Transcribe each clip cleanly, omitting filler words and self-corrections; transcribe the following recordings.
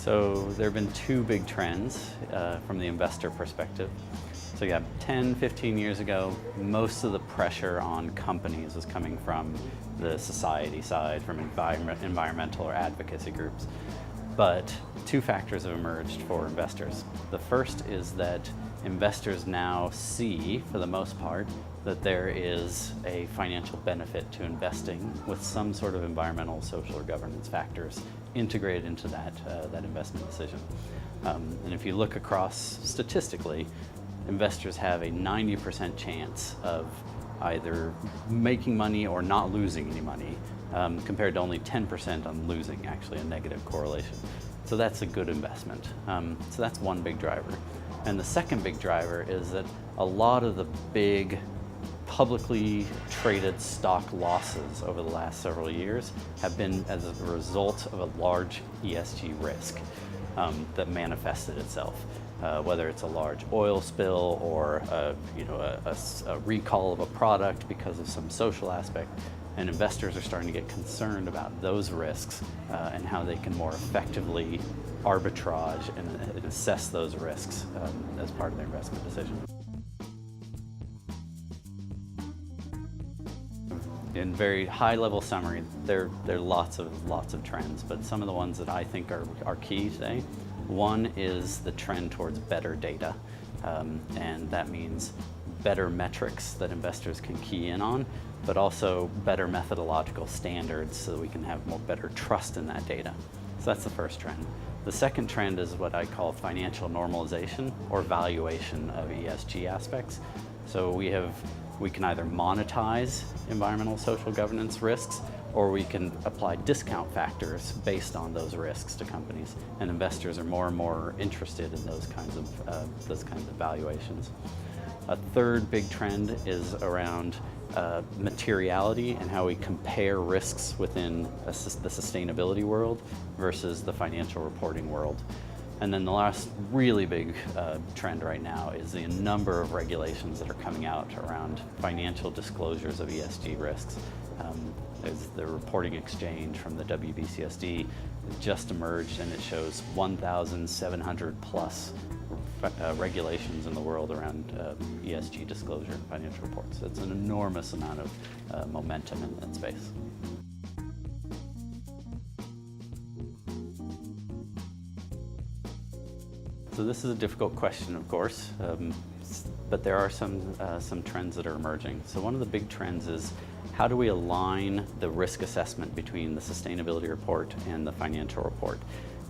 So there have been two big trends from the investor perspective. So yeah, 10, 15 years ago, most of the pressure on companies was coming from the society side, from environmental or advocacy groups. But two factors have emerged for investors. The first is that investors now see, for the most part, that there is a financial benefit to investing with some sort of environmental, social, or governance factors integrated into that investment decision. And if you look across statistically, investors have a 90% chance of either making money or not losing any money, compared to only 10% on losing, actually a negative correlation. So that's a good investment. So that's one big driver. And the second big driver is that a lot of the big publicly traded stock losses over the last several years have been as a result of a large ESG risk that manifested itself. Whether it's a large oil spill or a recall of a product because of some social aspect, and investors are starting to get concerned about those risks and how they can more effectively arbitrage and assess those risks as part of their investment decision. In very high-level summary, there are lots of trends, but some of the ones that I think are key today. One is the trend towards better data, and that means better metrics that investors can key in on, but also better methodological standards so that we can have better trust in that data. So that's the first trend. The second trend is what I call financial normalization or valuation of ESG aspects. So we can either monetize environmental, social, governance risks, or we can apply discount factors based on those risks to companies. And investors are more and more interested in those kinds of valuations. A third big trend is around materiality and how we compare risks within the sustainability world versus the financial reporting world. And then the last really big trend right now is the number of regulations that are coming out around financial disclosures of ESG risks. There's the reporting exchange from the WBCSD just emerged, and it shows 1,700 plus regulations in the world around ESG disclosure and financial reports. It's an enormous amount of momentum in that space. So this is a difficult question, of course, but there are some trends that are emerging. So one of the big trends is how do we align the risk assessment between the sustainability report and the financial report?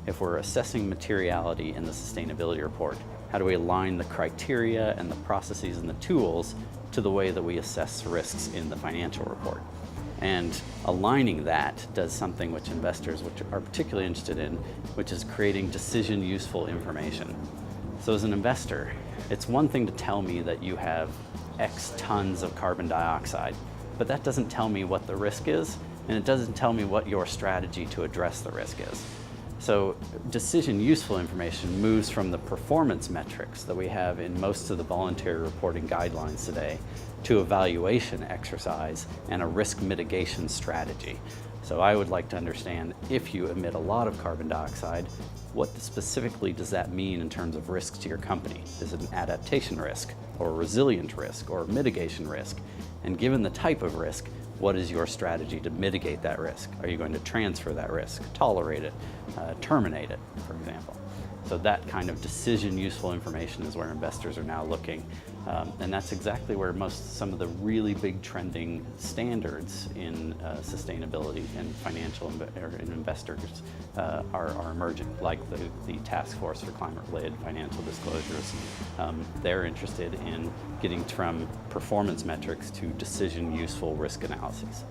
If we're assessing materiality in the sustainability report, how do we align the criteria and the processes and the tools to the way that we assess risks in the financial report? And aligning that does something which investors are particularly interested in, which is creating decision useful information. So as an investor, it's one thing to tell me that you have X tons of carbon dioxide, but that doesn't tell me what the risk is, and it doesn't tell me what your strategy to address the risk is. So decision useful information moves from the performance metrics that we have in most of the voluntary reporting guidelines today to a valuation exercise and a risk mitigation strategy. So I would like to understand, if you emit a lot of carbon dioxide, what specifically does that mean in terms of risks to your company? Is it an adaptation risk or a resilient risk or a mitigation risk? And given the type of risk, what is your strategy to mitigate that risk? Are you going to transfer that risk, tolerate it, terminate it, for example? So that kind of decision useful information is where investors are now looking. And that's exactly where some of the really big trending standards in sustainability and financial investors are emerging, like the Task Force for Climate-Related Financial Disclosures. They're interested in getting from performance metrics to decision useful risk analyses.